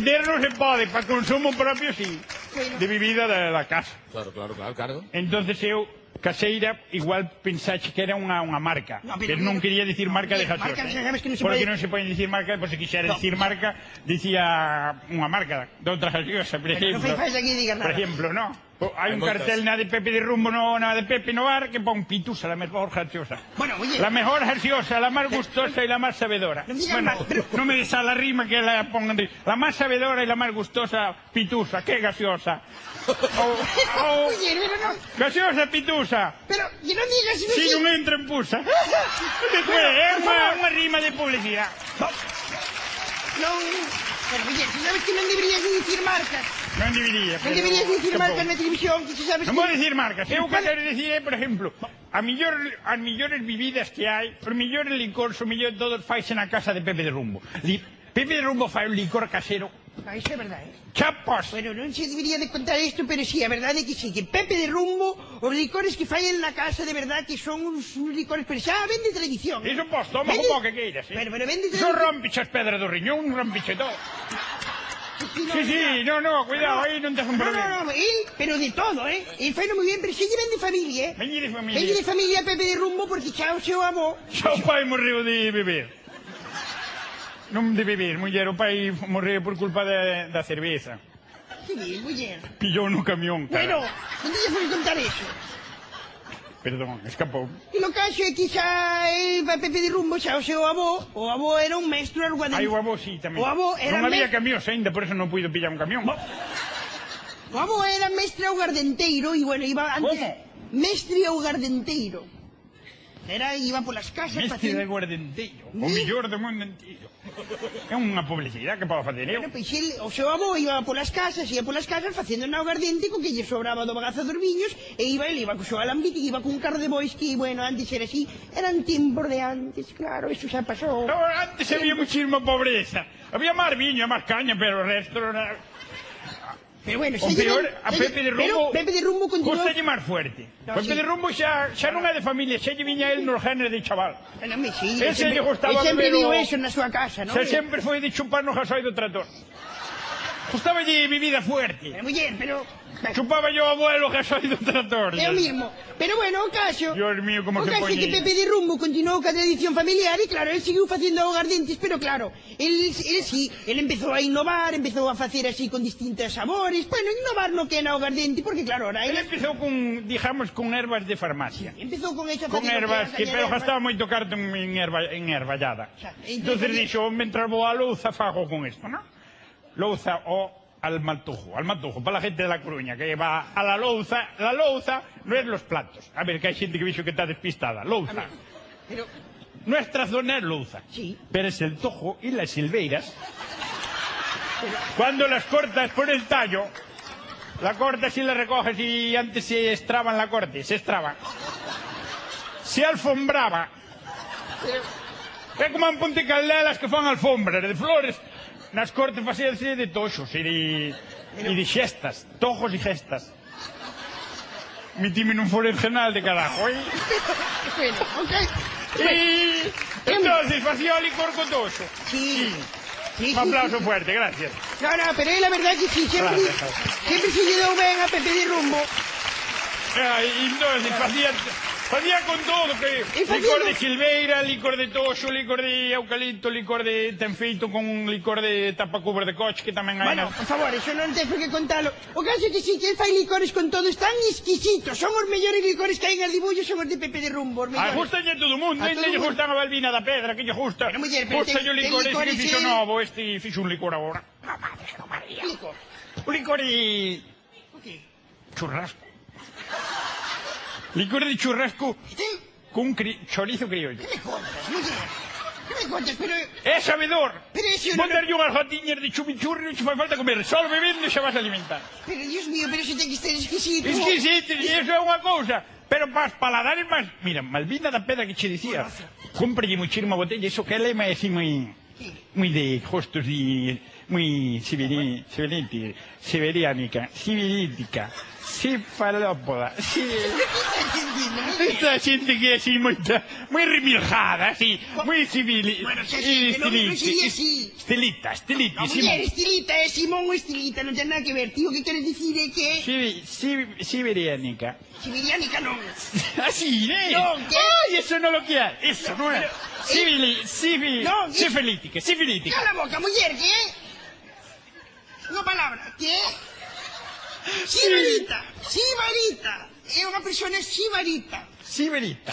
vender non se pode, para consumo propio sí, de bebida da casa. Claro. Entonces eu, caseira, igual pensaxe que era unha marca, pero non quería dicir marca de gaseosa, porque non se pode dicir marca, pois se quixera dicir marca, dicía unha marca de outra gaseosa, por exemplo, no? Hai un cartel na de Pepe de Rumbo, na de Pepe no bar, que pon Pitusa, la mejor gaseosa. La mejor gaseosa, la más gustosa y la más sabedora. Bueno, no me des a la rima que la pongan. La más sabedora y la más gustosa, Pitusa. ¿Qué gaseosa? Gaseosa, Pitusa. Pero, que non digas... Si non entra en pusa. É unha rima de publicidad. Non... Pero, oye, si sabes que non deberías dicir marcas. Non debería. Non deberías dicir marcas na televisión, que se sabes que... Non vou dicir marcas. Eu que quero dicir, por exemplo, as millores bebidas que hai, os millores licores, o millor de todos faise na casa de Pepe de Rumbo. Pepe de Rumbo fai un licor casero. Iso é verdade. Chapos. Bueno, non se debería de contar isto, pero sí, a verdade é que sí, que Pepe de Rumbo, os licores que fallen na casa, de verdade, que son uns licores, pero xa vende tradición. Iso pois, toma como que queiras, Pero vende tradición. Iso rompiche as pedras do riñón, rompiche todo. Sí, no, cuidado, aí non tes un problema. No, pero de todo, E faino moi bien, pero xe lle vende familia, Veñe de familia. Veñe de familia Pepe de Rumbo, porque xa o seu avó... Xa o pai morreu de beber. Non de beber, muller, o pai morreu por culpa da cerveza. Que bien, muller. Pillou no camión, cara. Bueno, non lle foi contar eso. Perdón, escapou. E no caso é que xa Pepe de Rumbo, xa o seu avó, o avó era un mestre aguardente. Ai, o avó sí, tamén. O avó era... Non había camións ainda, por eso non puido pillar un camión. O avó era mestre aguardenteiro e, bueno, iba antes... Como? Mestre aguardenteiro. Iba polas casas... Mestre de aguardenteiro, o millor do mundo inteiro. É unha publicidade que podo facer eu. Bueno, pois o seu avó iba polas casas facendo un aguardente co que lle sobraba do bagazo dos viños e iba co seu alambique, iba cun carro de bois que, bueno, antes era así, eran tiempos de antes, claro, eso xa pasou. No, antes había muchísima pobreza, había máis viño, máis caña, pero o resto era... Pero bueno, o peor, a Pepe de Rumbo... Pepe de Rumbo continuou... Custalle máis fuerte. Pepe de Rumbo xa non é de familia, xa lle viña el nos genes de chaval. Ese lle gustaba beber viu eso na súa casa, non? Xa sempre foi de chupar no gasoi do trator. Gustaba lle bebida fuerte. Muller, pero... Chupaba yo o abuelo gasoi do trator. É o mismo. Pero bueno, o caso... Dios mío, como se poñía. O caso é que Pepe de Rumbo continuou ca tradición familiar e claro, el seguiu facendo aguardentes, pero claro, el empezou a innovar, empezou a facer así con distintos sabores, bueno, innovar no que era o aguardente, porque claro, ahora... Ele empezou con, digamos, con ervas de farmacia. Empezou con esa... Con ervas, pero gastaba moito carto en ervallada. Entonces dixo, mentre vou a louza, fago con isto, non? Louza o... al maltujo, para la gente de La Coruña, que va a la louza no es los platos. A ver, que hay gente que dice que está despistada. Louza. Pero... Nuestra zona es louza. Sí. Pero es el tojo y las silveiras. Cuando las cortas por el tallo, la cortas y la recoges y antes se estraban la corte, se alfombraba. É como en Ponte Caldelas que fan alfombras de flores. Nas cortes facíanse de toxos e de xestas, tojos e gestas. Mi time non foi regional de carajo, Bueno, ok. E entonces facía o licor con toxo. Sí. Un aplauso fuerte, gracias. No, pero é la verdad que sí, sempre se lle deu ben a Pepe de Rumbo. E entonces facía con todo, que licor de silveira, licor de toxo, licor de eucalipto, licor de... ten feito con un licor de tapacubos de coche, que tamén hai... Bueno, por favor, eso non tens por que contalo. O caso é que sí, que el fai licores con todo, están exquisitos. Son os mellores licores que hai en dibullos, son os de Pepe de Rumbo, os mellores. Gustalle a todo o mundo, lle gustan a Balbina da Pedra, que lle gusta. Gustalle o licor ese que fixo novo, este fixo un licor agora. No, madre, no, María. Un licor de... churrasco. Licor de churrasco con chorizo criollo. ¿Qué me contas, muller? ¿Qué me contas? Pero... É sabedor. Pero eso non... Ponerlle unhas gotiñas de chumichurri, se fai falta comer. Só bebendo xa vas a alimentar. Pero, Dios mío, pero eso ten que estar exquisito. Exquisito, e iso é unha cousa. Pero para os paladares máis... Mira, Malvina da Pedra que che dicía. Cómprelle muchísima botella, iso que ela é máis así moi de costos e... siberiánica, cefalópoda, esta xente que é así moi remiljada, así, moi Bueno, xa sei, que non sería así. Estilita, No, muller, estilita, Simón estilita, non ten nada que ver, tío, que queres dicir é que... Siberiánica. Siberiánica non. Así, ¿eh? No, ¿qué? ¡Ay, eso no lo quiere! Eso no es. Sifilítica. Cala a boca, muller, que é? Unha palabra, que é? Sibarita. É unha persona sibarita. Siberita.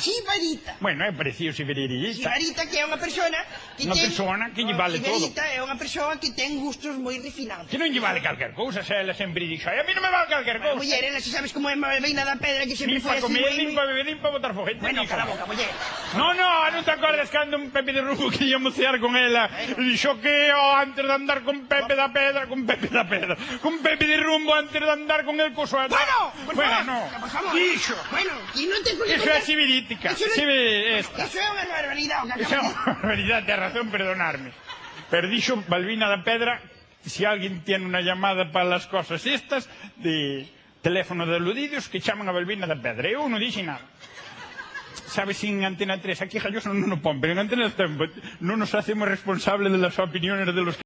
Bueno, é parecido siberita. Sibarita, que é unha persona que Unha persona que lle vale todo. Sibarita é unha persoa que ten gustos moi refinados. Que non lle vale calquer cousa, se ela sempre dixo, a mí non me vale calquer cousa. Muller, ela se sabes como é a veina da pedra que sempre foi Limpa así. comer, limpa beber, limpa botar foguete. Bueno, cala a boca, muller. No, non te acordas cando un Pepe de Rumbo que ia mocear con ela e dixo que antes de andar con Pepe de Rumbo antes de andar con el coso. Bueno, por favor. Dixo. Bueno, que non te... Eso é sibirítica. Eso é unha barbaridade. Eso é unha barbaridade, ten razón, perdonarme. Pero dixo Balbina da Pedra, si alguien tiene una llamada para las cosas estas, de teléfono de aludidos, que chaman a Balbina da Pedra. Eu non dixen nada. Sabes, en Antena 3, aquí Jalloso non nos pon, pero en Antena 3 non nos hacemos responsables de las opiniones de los